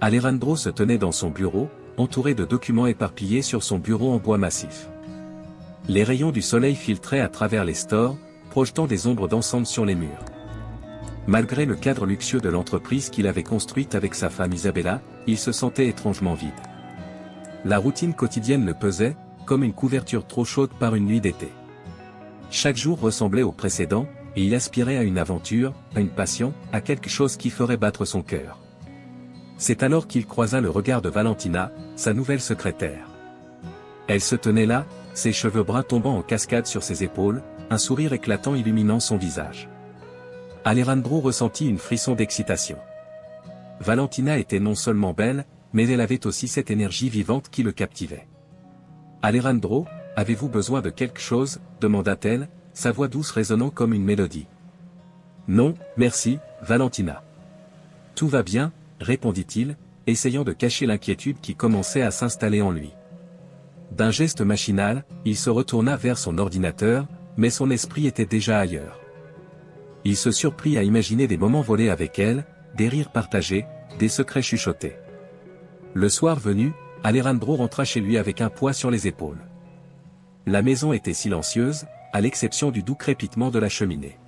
Alejandro se tenait dans son bureau, entouré de documents éparpillés sur son bureau en bois massif. Les rayons du soleil filtraient à travers les stores, projetant des ombres dansantes sur les murs. Malgré le cadre luxueux de l'entreprise qu'il avait construite avec sa femme Isabella, il se sentait étrangement vide. La routine quotidienne le pesait, comme une couverture trop chaude par une nuit d'été. Chaque jour ressemblait au précédent, et il aspirait à une aventure, à une passion, à quelque chose qui ferait battre son cœur. C'est alors qu'il croisa le regard de Valentina, sa nouvelle secrétaire. Elle se tenait là, ses cheveux bruns tombant en cascade sur ses épaules, un sourire éclatant illuminant son visage. Alejandro ressentit une frisson d'excitation. Valentina était non seulement belle, mais elle avait aussi cette énergie vivante qui le captivait. « Alejandro, avez-vous besoin de quelque chose ?» demanda-t-elle, sa voix douce résonnant comme une mélodie. « Non, merci, Valentina. »« Tout va bien ?» répondit-il, essayant de cacher l'inquiétude qui commençait à s'installer en lui. D'un geste machinal, il se retourna vers son ordinateur, mais son esprit était déjà ailleurs. Il se surprit à imaginer des moments volés avec elle, des rires partagés, des secrets chuchotés. Le soir venu, Alejandro rentra chez lui avec un poids sur les épaules. La maison était silencieuse, à l'exception du doux crépitement de la cheminée.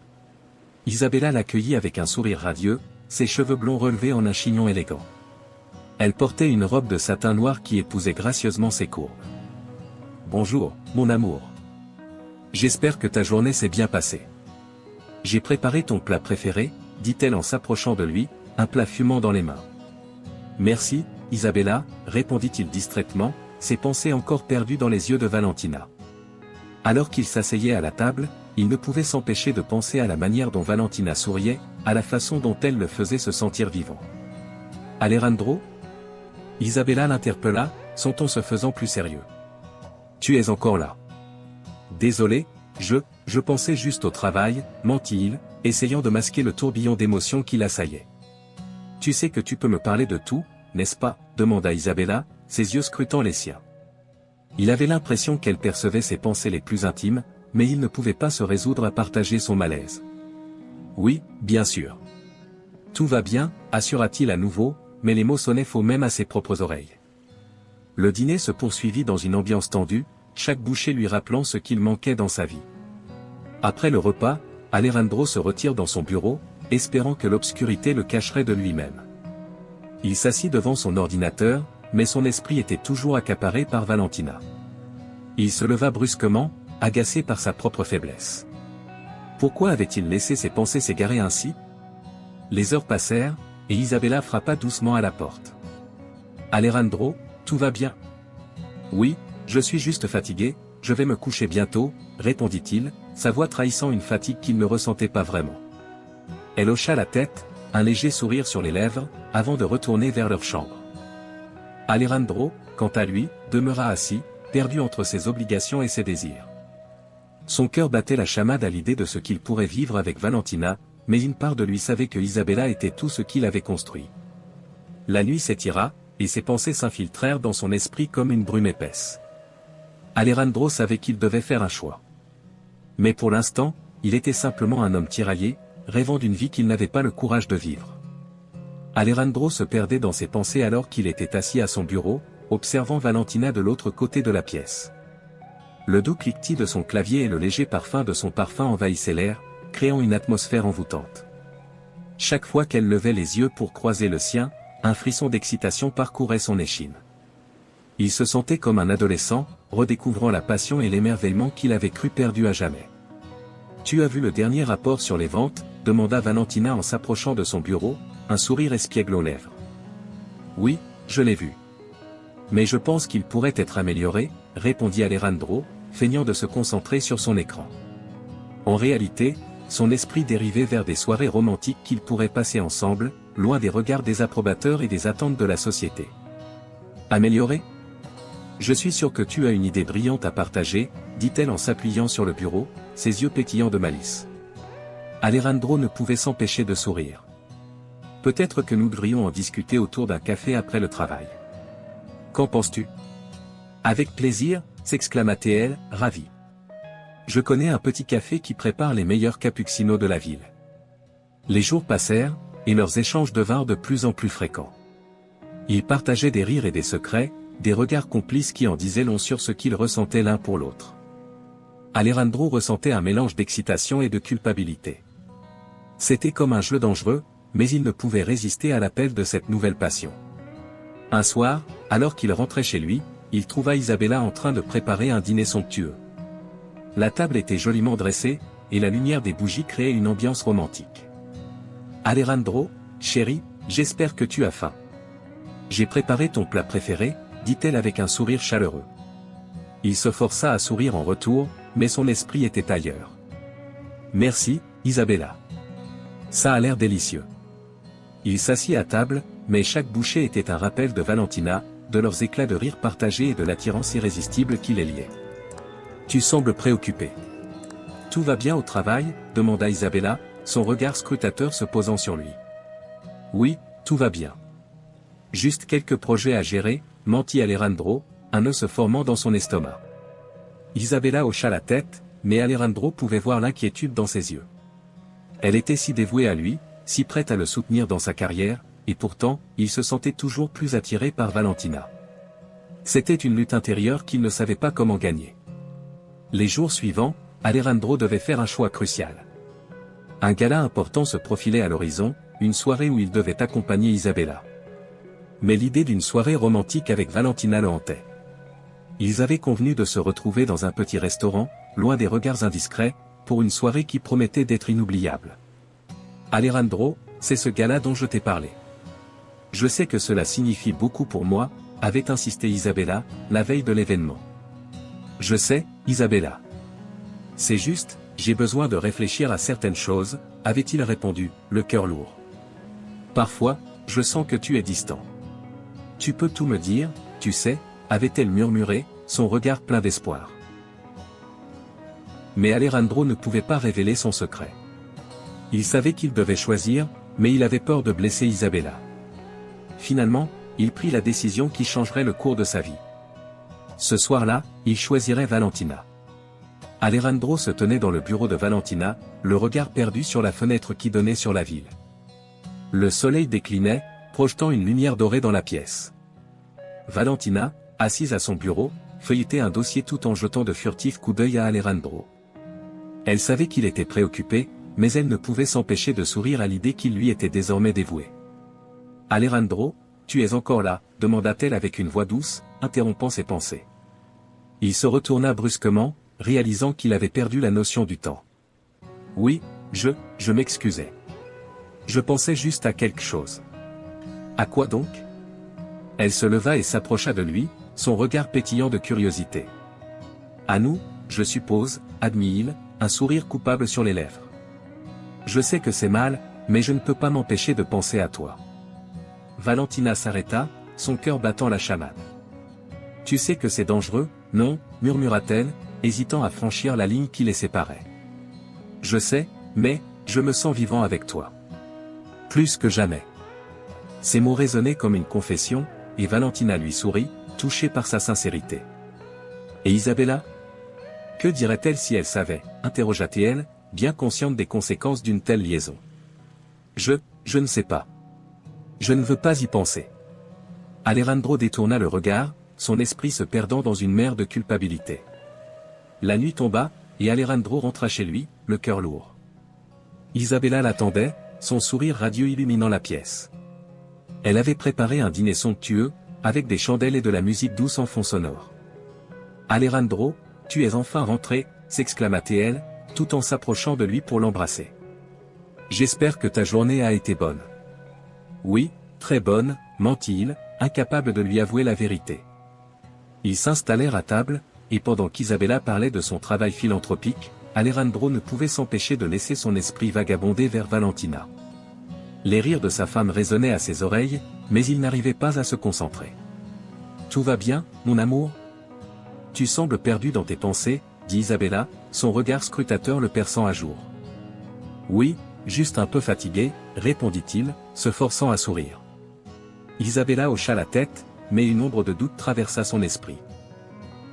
Isabella l'accueillit avec un sourire radieux, ses cheveux blonds relevés en un chignon élégant. Elle portait une robe de satin noir qui épousait gracieusement ses courbes. « Bonjour, mon amour. J'espère que ta journée s'est bien passée. J'ai préparé ton plat préféré, dit-elle en s'approchant de lui, un plat fumant dans les mains. Merci, Isabella, répondit-il distraitement, ses pensées encore perdues dans les yeux de Valentina. Alors qu'il s'asseyait à la table, il ne pouvait s'empêcher de penser à la manière dont Valentina souriait, à la façon dont elle le faisait se sentir vivant. Alejandro ? Isabella l'interpella, son ton se faisant plus sérieux. Tu es encore là. Désolé, je pensais juste au travail, mentit-il, essayant de masquer le tourbillon d'émotions qui l'assaillait. Tu sais que tu peux me parler de tout, n'est-ce pas ? demanda Isabella, ses yeux scrutant les siens. Il avait l'impression qu'elle percevait ses pensées les plus intimes, mais il ne pouvait pas se résoudre à partager son malaise. Oui, bien sûr. Tout va bien, assura-t-il à nouveau, mais les mots sonnaient faux même à ses propres oreilles. Le dîner se poursuivit dans une ambiance tendue, chaque bouchée lui rappelant ce qu'il manquait dans sa vie. Après le repas, Alejandro se retire dans son bureau, espérant que l'obscurité le cacherait de lui-même. Il s'assit devant son ordinateur, mais son esprit était toujours accaparé par Valentina. Il se leva brusquement, agacé par sa propre faiblesse. Pourquoi avait-il laissé ses pensées s'égarer ainsi ? Les heures passèrent, et Isabella frappa doucement à la porte. « Alejandro, tout va bien ? » « Oui, je suis juste fatigué, je vais me coucher bientôt, » répondit-il, sa voix trahissant une fatigue qu'il ne ressentait pas vraiment. Elle hocha la tête, un léger sourire sur les lèvres, avant de retourner vers leur chambre. Alejandro, quant à lui, demeura assis, perdu entre ses obligations et ses désirs. Son cœur battait la chamade à l'idée de ce qu'il pourrait vivre avec Valentina, mais une part de lui savait que Isabella était tout ce qu'il avait construit. La nuit s'étira, et ses pensées s'infiltrèrent dans son esprit comme une brume épaisse. Alejandro savait qu'il devait faire un choix. Mais pour l'instant, il était simplement un homme tiraillé, rêvant d'une vie qu'il n'avait pas le courage de vivre. Alejandro se perdait dans ses pensées alors qu'il était assis à son bureau, observant Valentina de l'autre côté de la pièce. Le doux cliquetis de son clavier et le léger parfum de son parfum envahissaient l'air, créant une atmosphère envoûtante. Chaque fois qu'elle levait les yeux pour croiser le sien, un frisson d'excitation parcourait son échine. Il se sentait comme un adolescent, redécouvrant la passion et l'émerveillement qu'il avait cru perdu à jamais. « Tu as vu le dernier rapport sur les ventes ?» demanda Valentina en s'approchant de son bureau, un sourire espiègle aux lèvres. « Oui, je l'ai vu. Mais je pense qu'il pourrait être amélioré, » répondit Alejandro, feignant de se concentrer sur son écran. En réalité, son esprit dérivait vers des soirées romantiques qu'ils pourraient passer ensemble, loin des regards désapprobateurs et des attentes de la société. Améliorer ? Je suis sûr que tu as une idée brillante à partager, dit-elle en s'appuyant sur le bureau, ses yeux pétillants de malice. Alejandro ne pouvait s'empêcher de sourire. Peut-être que nous devrions en discuter autour d'un café après le travail. Qu'en penses-tu ? Avec plaisir, s'exclama-t-elle, ravie. Je connais un petit café qui prépare les meilleurs cappuccinos de la ville. Les jours passèrent, et leurs échanges devinrent de plus en plus fréquents. Ils partageaient des rires et des secrets, des regards complices qui en disaient long sur ce qu'ils ressentaient l'un pour l'autre. Alejandro ressentait un mélange d'excitation et de culpabilité. C'était comme un jeu dangereux, mais il ne pouvait résister à l'appel de cette nouvelle passion. Un soir, alors qu'il rentrait chez lui, il trouva Isabella en train de préparer un dîner somptueux. La table était joliment dressée, et la lumière des bougies créait une ambiance romantique. « Alejandro, chéri, j'espère que tu as faim. J'ai préparé ton plat préféré, dit-elle avec un sourire chaleureux. Il se força à sourire en retour, mais son esprit était ailleurs. Merci, Isabella. Ça a l'air délicieux. Il s'assit à table, mais chaque bouchée était un rappel de Valentina, de leurs éclats de rire partagés et de l'attirance irrésistible qui les liait. Tu sembles préoccupé. Tout va bien au travail, demanda Isabella, son regard scrutateur se posant sur lui. Oui, tout va bien. Juste quelques projets à gérer, mentit Alejandro, un nœud se formant dans son estomac. Isabella hocha la tête, mais Alejandro pouvait voir l'inquiétude dans ses yeux. Elle était si dévouée à lui, si prête à le soutenir dans sa carrière, et pourtant, il se sentait toujours plus attiré par Valentina. C'était une lutte intérieure qu'il ne savait pas comment gagner. Les jours suivants, Alejandro devait faire un choix crucial. Un gala important se profilait à l'horizon, une soirée où il devait accompagner Isabella. Mais l'idée d'une soirée romantique avec Valentina le hantait. Ils avaient convenu de se retrouver dans un petit restaurant, loin des regards indiscrets, pour une soirée qui promettait d'être inoubliable. Alejandro, c'est ce gala dont je t'ai parlé. Je sais que cela signifie beaucoup pour moi, avait insisté Isabella, la veille de l'événement. Je sais, Isabella. C'est juste, j'ai besoin de réfléchir à certaines choses, avait-il répondu, le cœur lourd. Parfois, je sens que tu es distant. Tu peux tout me dire, tu sais, avait-elle murmuré, son regard plein d'espoir. Mais Alejandro ne pouvait pas révéler son secret. Il savait qu'il devait choisir, mais il avait peur de blesser Isabella. Finalement, il prit la décision qui changerait le cours de sa vie. Ce soir-là, il choisirait Valentina. Alejandro se tenait dans le bureau de Valentina, le regard perdu sur la fenêtre qui donnait sur la ville. Le soleil déclinait, projetant une lumière dorée dans la pièce. Valentina, assise à son bureau, feuilletait un dossier tout en jetant de furtifs coups d'œil à Alejandro. Elle savait qu'il était préoccupé, mais elle ne pouvait s'empêcher de sourire à l'idée qu'il lui était désormais dévoué. « Alejandro, tu es encore là ?» demanda-t-elle avec une voix douce, interrompant ses pensées. Il se retourna brusquement, réalisant qu'il avait perdu la notion du temps. « Oui, je m'excusais. Je pensais juste à quelque chose. »« À quoi donc ?» Elle se leva et s'approcha de lui, son regard pétillant de curiosité. « À nous, je suppose, » admit-il, un sourire coupable sur les lèvres. « Je sais que c'est mal, mais je ne peux pas m'empêcher de penser à toi. » Valentina s'arrêta, son cœur battant la chamade. « Tu sais que c'est dangereux, non ?» murmura-t-elle, hésitant à franchir la ligne qui les séparait. « Je sais, mais, je me sens vivant avec toi. Plus que jamais. » Ces mots résonnaient comme une confession, et Valentina lui sourit, touchée par sa sincérité. « Et Isabella ? Que dirait-elle si elle savait ?» interrogea-t-elle, bien consciente des conséquences d'une telle liaison. « Je ne sais pas. Je ne veux pas y penser. » Alejandro détourna le regard, son esprit se perdant dans une mer de culpabilité. La nuit tomba, et Alejandro rentra chez lui, le cœur lourd. Isabella l'attendait, son sourire radieux illuminant la pièce. Elle avait préparé un dîner somptueux, avec des chandelles et de la musique douce en fond sonore. « Alejandro, tu es enfin rentré » s'exclama-t-elle, tout en s'approchant de lui pour l'embrasser. « J'espère que ta journée a été bonne. »« Oui, très bonne » mentit-il, incapable de lui avouer la vérité. Ils s'installèrent à table, et pendant qu'Isabella parlait de son travail philanthropique, Alejandro ne pouvait s'empêcher de laisser son esprit vagabonder vers Valentina. Les rires de sa femme résonnaient à ses oreilles, mais il n'arrivait pas à se concentrer. « Tout va bien, mon amour ? Tu sembles perdu dans tes pensées, » dit Isabella, son regard scrutateur le perçant à jour. « Oui, juste un peu fatigué, » répondit-il, se forçant à sourire. Isabella hocha la tête, mais une ombre de doute traversa son esprit.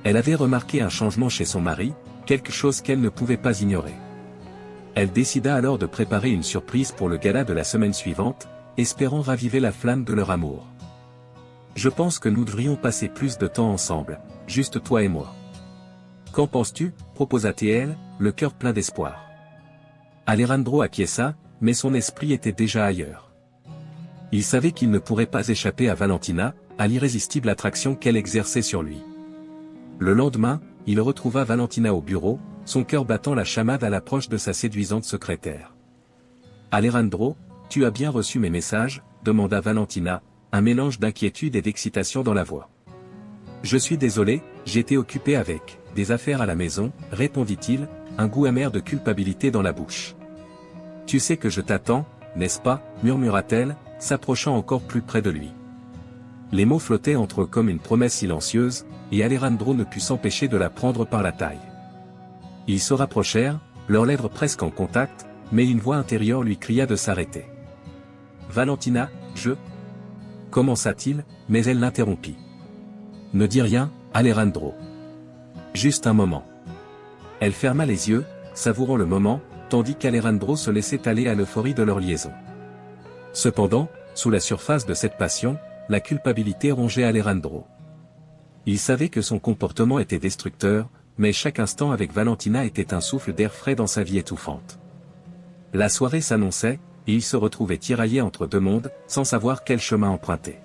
Elle avait remarqué un changement chez son mari, quelque chose qu'elle ne pouvait pas ignorer. Elle décida alors de préparer une surprise pour le gala de la semaine suivante, espérant raviver la flamme de leur amour. Je pense que nous devrions passer plus de temps ensemble, juste toi et moi. Qu'en penses-tu, proposa-t-elle, le cœur plein d'espoir. Alejandro acquiesça, mais son esprit était déjà ailleurs. Il savait qu'il ne pourrait pas échapper à Valentina, à l'irrésistible attraction qu'elle exerçait sur lui. Le lendemain, il retrouva Valentina au bureau, son cœur battant la chamade à l'approche de sa séduisante secrétaire. « Alejandro, tu as bien reçu mes messages ?» demanda Valentina, un mélange d'inquiétude et d'excitation dans la voix. « Je suis désolé, j'étais occupé avec des affaires à la maison, répondit-il, un goût amer de culpabilité dans la bouche. « Tu sais que je t'attends, n'est-ce pas ?» murmura-t-elle, s'approchant encore plus près de lui. Les mots flottaient entre eux comme une promesse silencieuse, et Alejandro ne put s'empêcher de la prendre par la taille. Ils se rapprochèrent, leurs lèvres presque en contact, mais une voix intérieure lui cria de s'arrêter. « Valentina, commença-t-il, mais elle l'interrompit. « Ne dis rien, Alejandro. Juste un moment. » Elle ferma les yeux, savourant le moment, tandis qu'Alejandro se laissait aller à l'euphorie de leur liaison. Cependant, sous la surface de cette passion, la culpabilité rongeait Alejandro. Il savait que son comportement était destructeur, mais chaque instant avec Valentina était un souffle d'air frais dans sa vie étouffante. La soirée s'annonçait, et il se retrouvait tiraillé entre deux mondes, sans savoir quel chemin emprunter.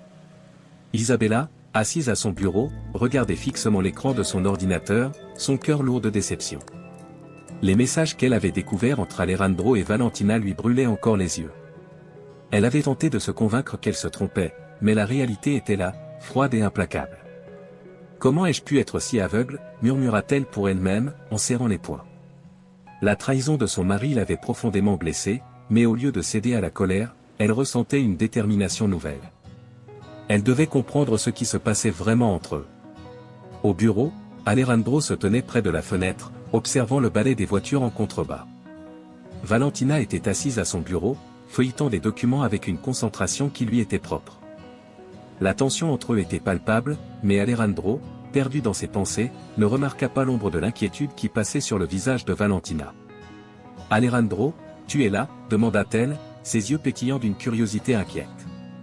Isabella, assise à son bureau, regardait fixement l'écran de son ordinateur, son cœur lourd de déception. Les messages qu'elle avait découverts entre Alejandro et Valentina lui brûlaient encore les yeux. Elle avait tenté de se convaincre qu'elle se trompait, mais la réalité était là, froide et implacable. « Comment ai-je pu être si aveugle ?» murmura-t-elle pour elle-même, en serrant les poings. La trahison de son mari l'avait profondément blessée, mais au lieu de céder à la colère, elle ressentait une détermination nouvelle. Elle devait comprendre ce qui se passait vraiment entre eux. Au bureau, Alejandro se tenait près de la fenêtre, observant le balai des voitures en contrebas. Valentina était assise à son bureau, feuilletant des documents avec une concentration qui lui était propre. La tension entre eux était palpable, mais Alejandro, perdu dans ses pensées, ne remarqua pas l'ombre de l'inquiétude qui passait sur le visage de Valentina. « Alejandro, tu es là ?» demanda-t-elle, ses yeux pétillant d'une curiosité inquiète.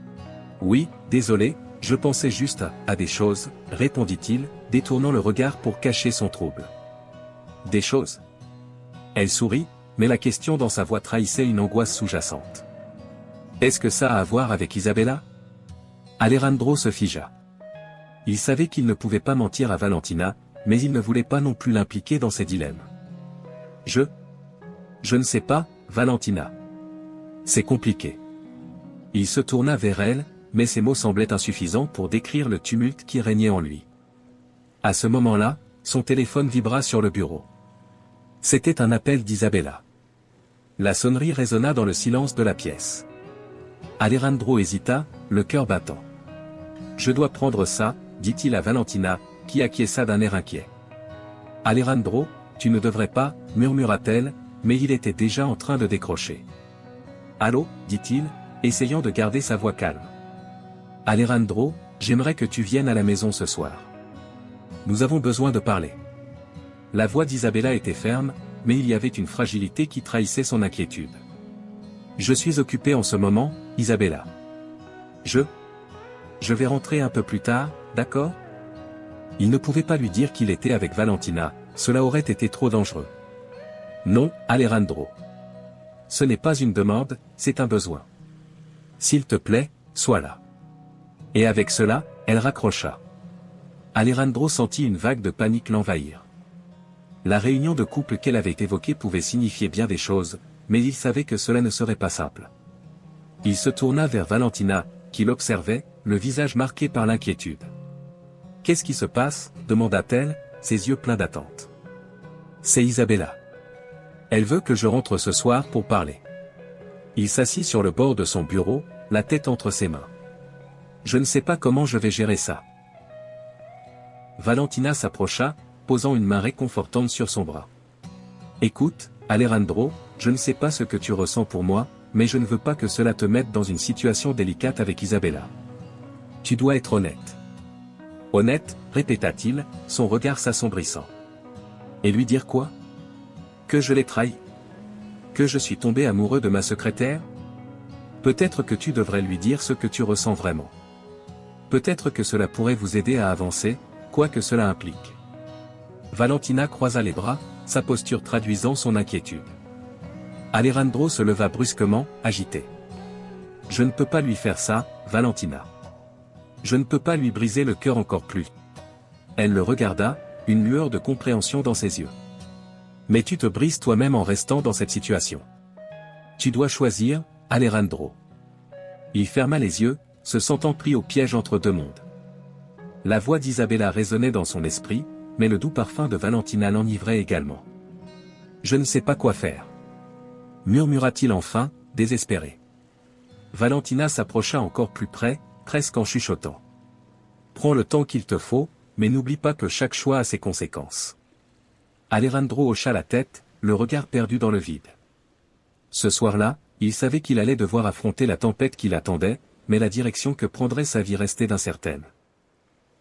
« Oui, désolé, je pensais juste à des choses, » répondit-il, détournant le regard pour cacher son trouble. « Des choses ?» Elle sourit, mais la question dans sa voix trahissait une angoisse sous-jacente. « Est-ce que ça a à voir avec Isabella ?» Alejandro se figea. Il savait qu'il ne pouvait pas mentir à Valentina, mais il ne voulait pas non plus l'impliquer dans ses dilemmes. « Je ne sais pas, Valentina. C'est compliqué. » Il se tourna vers elle, mais ses mots semblaient insuffisants pour décrire le tumulte qui régnait en lui. À ce moment-là, son téléphone vibra sur le bureau. C'était un appel d'Isabella. La sonnerie résonna dans le silence de la pièce. Alejandro hésita, le cœur battant. « Je dois prendre ça, » dit-il à Valentina, qui acquiesça d'un air inquiet. « Alejandro, tu ne devrais pas, » murmura-t-elle, mais il était déjà en train de décrocher. « Allô » dit-il, essayant de garder sa voix calme. « Alejandro, j'aimerais que tu viennes à la maison ce soir. Nous avons besoin de parler. » La voix d'Isabella était ferme, mais il y avait une fragilité qui trahissait son inquiétude. « Je suis occupé en ce moment, Isabella. Je vais rentrer un peu plus tard, d'accord ?» Il ne pouvait pas lui dire qu'il était avec Valentina, cela aurait été trop dangereux. « Non, Alejandro. Ce n'est pas une demande, c'est un besoin. S'il te plaît, sois là. » Et avec cela, elle raccrocha. Alejandro sentit une vague de panique l'envahir. La réunion de couple qu'elle avait évoquée pouvait signifier bien des choses, mais il savait que cela ne serait pas simple. Il se tourna vers Valentina, qui l'observait, le visage marqué par l'inquiétude. « Qu'est-ce qui se passe ?» demanda-t-elle, ses yeux pleins d'attente. « C'est Isabella. Elle veut que je rentre ce soir pour parler. » Il s'assit sur le bord de son bureau, la tête entre ses mains. « Je ne sais pas comment je vais gérer ça. » Valentina s'approcha, posant une main réconfortante sur son bras. « Écoute, Alejandro, je ne sais pas ce que tu ressens pour moi, mais je ne veux pas que cela te mette dans une situation délicate avec Isabella. Tu dois être honnête. »« Honnête ?» répéta-t-il, son regard s'assombrissant. « Et lui dire quoi ? Que je l'ai trahi ? Que je suis tombé amoureux de ma secrétaire ? Peut-être que tu devrais lui dire ce que tu ressens vraiment. » Peut-être que cela pourrait vous aider à avancer, quoi que cela implique. Valentina croisa les bras, sa posture traduisant son inquiétude. Alejandro se leva brusquement, agité. Je ne peux pas lui faire ça, Valentina. Je ne peux pas lui briser le cœur encore plus. Elle le regarda, une lueur de compréhension dans ses yeux. Mais tu te brises toi-même en restant dans cette situation. Tu dois choisir, Alejandro. Il ferma les yeux, se sentant pris au piège entre deux mondes. La voix d'Isabella résonnait dans son esprit, mais le doux parfum de Valentina l'enivrait également. Je ne sais pas quoi faire. Murmura-t-il enfin, désespéré. Valentina s'approcha encore plus près, presque en chuchotant. Prends le temps qu'il te faut, mais n'oublie pas que chaque choix a ses conséquences. Alejandro hocha la tête, le regard perdu dans le vide. Ce soir-là, il savait qu'il allait devoir affronter la tempête qui l'attendait, mais la direction que prendrait sa vie restait incertaine.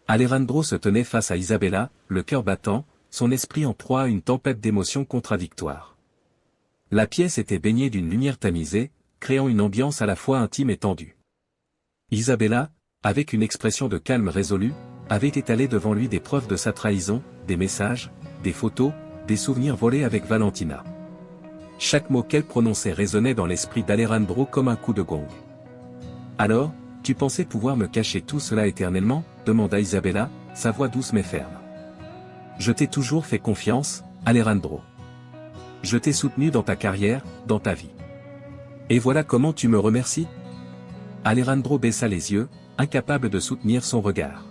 Alejandro se tenait face à Isabella, le cœur battant, son esprit en proie à une tempête d'émotions contradictoires. La pièce était baignée d'une lumière tamisée, créant une ambiance à la fois intime et tendue. Isabella, avec une expression de calme résolu, avait étalé devant lui des preuves de sa trahison, des messages, des photos, des souvenirs volés avec Valentina. Chaque mot qu'elle prononçait résonnait dans l'esprit d'Alejandro comme un coup de gong. « Alors, tu pensais pouvoir me cacher tout cela éternellement ?» demanda Isabella, sa voix douce mais ferme. « Je t'ai toujours fait confiance, Alejandro. Je t'ai soutenu dans ta carrière, dans ta vie. Et voilà comment tu me remercies ?» Alejandro baissa les yeux, incapable de soutenir son regard.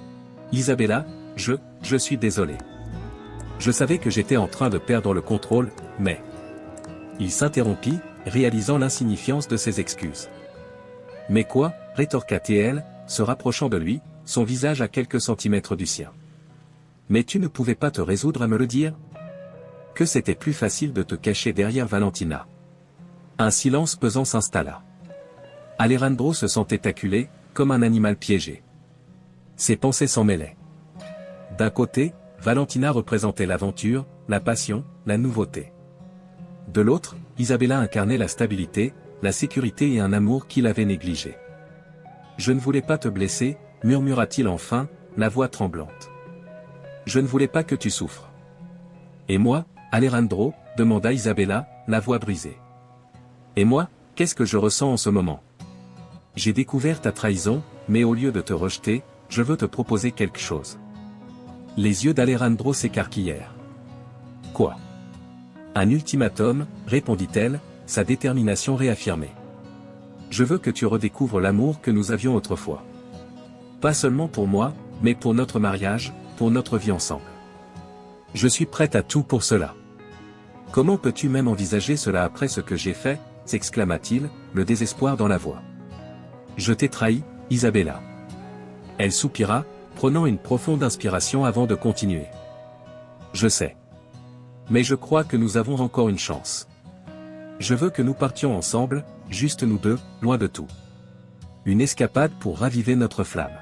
« Isabella, je suis désolé. Je savais que j'étais en train de perdre le contrôle, mais... » Il s'interrompit, réalisant l'insignifiance de ses excuses. « Mais quoi ?» rétorqua-t-elle, se rapprochant de lui, son visage à quelques centimètres du sien. « Mais tu ne pouvais pas te résoudre à me le dire ? Que c'était plus facile de te cacher derrière Valentina. » Un silence pesant s'installa. Alejandro se sentait acculé, comme un animal piégé. Ses pensées s'en mêlaient. D'un côté, Valentina représentait l'aventure, la passion, la nouveauté. De l'autre, Isabella incarnait la stabilité, la sécurité et un amour qu'il avait négligé. « Je ne voulais pas te blesser, » murmura-t-il enfin, la voix tremblante. « Je ne voulais pas que tu souffres. »« Et moi, Alejandro ?» demanda Isabella, la voix brisée. « Et moi, qu'est-ce que je ressens en ce moment ? J'ai découvert ta trahison, mais au lieu de te rejeter, je veux te proposer quelque chose. » Les yeux d'Alejandro s'écarquillèrent. « Quoi ? » Un ultimatum, répondit-elle, sa détermination réaffirmée. Je veux que tu redécouvres l'amour que nous avions autrefois. Pas seulement pour moi, mais pour notre mariage, pour notre vie ensemble. Je suis prête à tout pour cela. Comment peux-tu même envisager cela après ce que j'ai fait, s'exclama-t-il, le désespoir dans la voix. Je t'ai trahi, Isabella. Elle soupira, prenant une profonde inspiration avant de continuer. Je sais. Mais je crois que nous avons encore une chance. Je veux que nous partions ensemble, juste nous deux, loin de tout. Une escapade pour raviver notre flamme.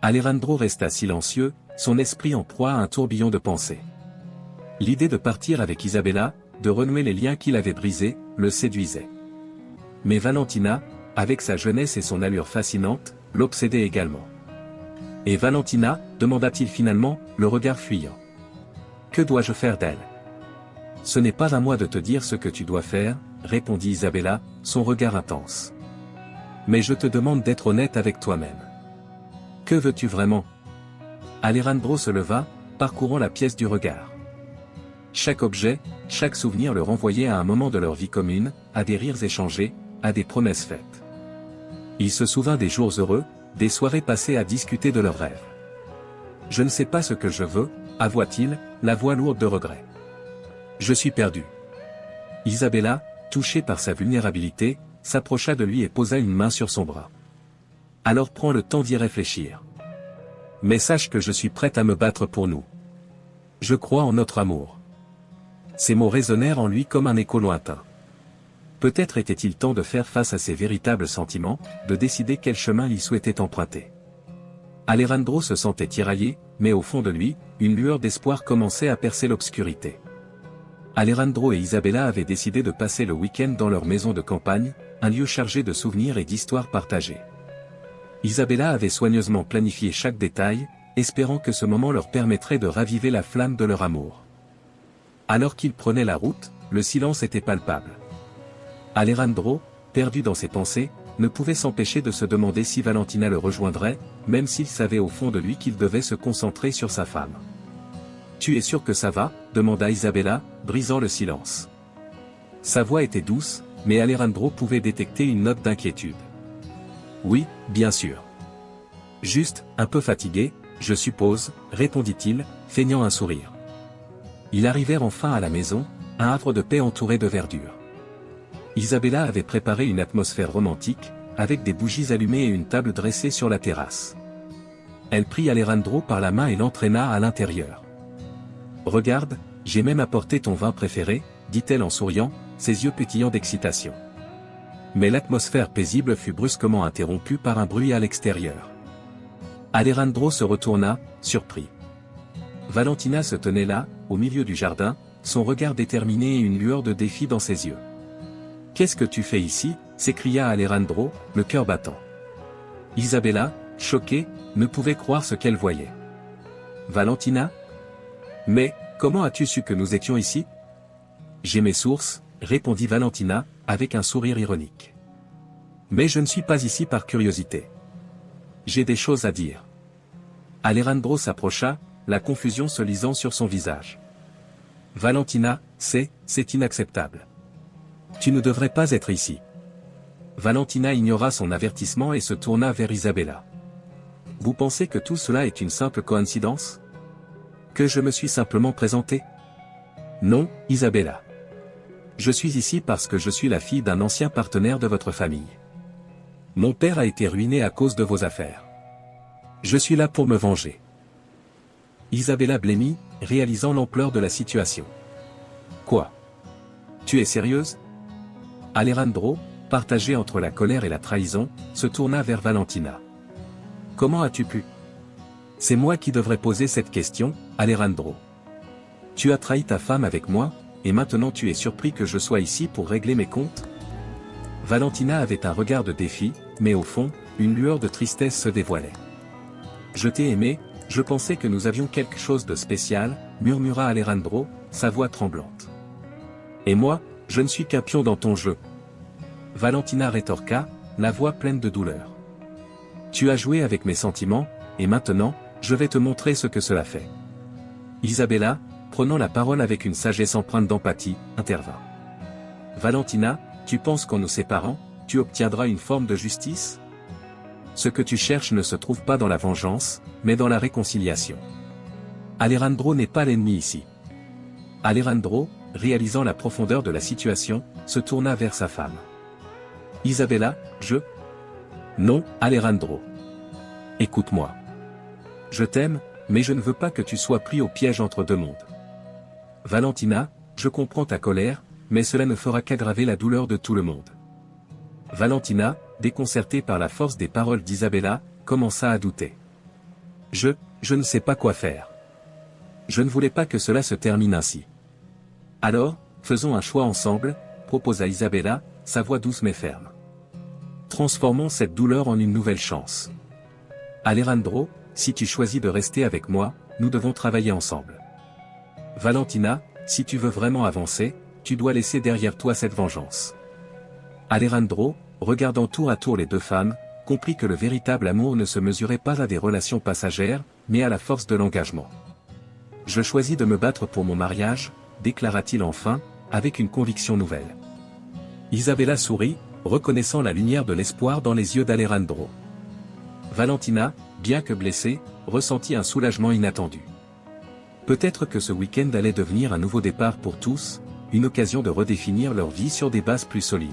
Alejandro resta silencieux, son esprit en proie à un tourbillon de pensées. L'idée de partir avec Isabella, de renouer les liens qu'il avait brisés, le séduisait. Mais Valentina, avec sa jeunesse et son allure fascinante, l'obsédait également. « Et Valentina ?» demanda-t-il finalement, le regard fuyant. « Que dois-je faire d'elle ?»« Ce n'est pas à moi de te dire ce que tu dois faire, » répondit Isabella, son regard intense. « Mais je te demande d'être honnête avec toi-même. Que veux-tu vraiment ?» Alejandro se leva, parcourant la pièce du regard. Chaque objet, chaque souvenir le renvoyait à un moment de leur vie commune, à des rires échangés, à des promesses faites. Il se souvint des jours heureux, des soirées passées à discuter de leurs rêves. « Je ne sais pas ce que je veux », avoua-t-il, la voix lourde de regret. « Je suis perdu. » Isabella, touchée par sa vulnérabilité, s'approcha de lui et posa une main sur son bras. « Alors prends le temps d'y réfléchir. Mais sache que je suis prête à me battre pour nous. Je crois en notre amour. » Ces mots résonnèrent en lui comme un écho lointain. Peut-être était-il temps de faire face à ses véritables sentiments, de décider quel chemin il souhaitait emprunter. Alejandro se sentait tiraillé, mais au fond de lui, une lueur d'espoir commençait à percer l'obscurité. Alejandro et Isabella avaient décidé de passer le week-end dans leur maison de campagne, un lieu chargé de souvenirs et d'histoires partagées. Isabella avait soigneusement planifié chaque détail, espérant que ce moment leur permettrait de raviver la flamme de leur amour. Alors qu'ils prenaient la route, le silence était palpable. Alejandro, perdu dans ses pensées, ne pouvait s'empêcher de se demander si Valentina le rejoindrait, même s'il savait au fond de lui qu'il devait se concentrer sur sa femme. « Tu es sûr que ça va ?» demanda Isabella, brisant le silence. Sa voix était douce, mais Alejandro pouvait détecter une note d'inquiétude. « Oui, bien sûr. Juste, un peu fatigué, je suppose, répondit-il, feignant un sourire. Ils arrivèrent enfin à la maison, un havre de paix entouré de verdure. Isabella avait préparé une atmosphère romantique, avec des bougies allumées et une table dressée sur la terrasse. Elle prit Alejandro par la main et l'entraîna à l'intérieur. « Regarde, j'ai même apporté ton vin préféré, » dit-elle en souriant, ses yeux pétillants d'excitation. Mais l'atmosphère paisible fut brusquement interrompue par un bruit à l'extérieur. Alejandro se retourna, surpris. Valentina se tenait là, au milieu du jardin, son regard déterminé et une lueur de défi dans ses yeux. « Qu'est-ce que tu fais ici ?» s'écria Alejandro, le cœur battant. Isabella, choquée, ne pouvait croire ce qu'elle voyait. « Valentina ? Mais, comment as-tu su que nous étions ici ? » « J'ai mes sources, » répondit Valentina, avec un sourire ironique. « Mais je ne suis pas ici par curiosité. J'ai des choses à dire. » Alejandro s'approcha, la confusion se lisant sur son visage. « Valentina, c'est inacceptable. Tu ne devrais pas être ici. » Valentina ignora son avertissement et se tourna vers Isabella. « Vous pensez que tout cela est une simple coïncidence ? Que je me suis simplement présenté ? Non, Isabella. Je suis ici parce que je suis la fille d'un ancien partenaire de votre famille. Mon père a été ruiné à cause de vos affaires. Je suis là pour me venger. » Isabella blêmit, réalisant l'ampleur de la situation. « Quoi ? Tu es sérieuse ? » Alejandro, partagé entre la colère et la trahison, se tourna vers Valentina. « Comment as-tu pu ? C'est moi qui devrais poser cette question, Alejandro. Tu as trahi ta femme avec moi, et maintenant tu es surpris que je sois ici pour régler mes comptes ? » Valentina avait un regard de défi, mais au fond, une lueur de tristesse se dévoilait. « Je t'ai aimé, je pensais que nous avions quelque chose de spécial, » murmura Alejandro, sa voix tremblante. « Et moi, je ne suis qu'un pion dans ton jeu. » Valentina rétorqua, la voix pleine de douleur. « Tu as joué avec mes sentiments, et maintenant, je vais te montrer ce que cela fait. » Isabella, prenant la parole avec une sagesse empreinte d'empathie, intervint. « Valentina, tu penses qu'en nous séparant, tu obtiendras une forme de justice ? Ce que tu cherches ne se trouve pas dans la vengeance, mais dans la réconciliation. Alejandro n'est pas l'ennemi ici. » Alejandro, réalisant la profondeur de la situation, se tourna vers sa femme. « Isabella, Non, Alejandro. Écoute-moi. Je t'aime, mais je ne veux pas que tu sois pris au piège entre deux mondes. Valentina, je comprends ta colère, mais cela ne fera qu'aggraver la douleur de tout le monde. » Valentina, déconcertée par la force des paroles d'Isabella, commença à douter. « Je ne sais pas quoi faire. Je ne voulais pas que cela se termine ainsi. Alors, faisons un choix ensemble, » proposa Isabella, sa voix douce mais ferme. « Transformons cette douleur en une nouvelle chance. Alejandro, si tu choisis de rester avec moi, nous devons travailler ensemble. Valentina, si tu veux vraiment avancer, tu dois laisser derrière toi cette vengeance. » Alejandro, regardant tour à tour les deux femmes, comprit que le véritable amour ne se mesurait pas à des relations passagères, mais à la force de l'engagement. « Je choisis de me battre pour mon mariage, » déclara-t-il enfin, avec une conviction nouvelle. Isabella sourit, reconnaissant la lumière de l'espoir dans les yeux d'Alejandro. Valentina, bien que blessée, ressentit un soulagement inattendu. Peut-être que ce week-end allait devenir un nouveau départ pour tous, une occasion de redéfinir leur vie sur des bases plus solides.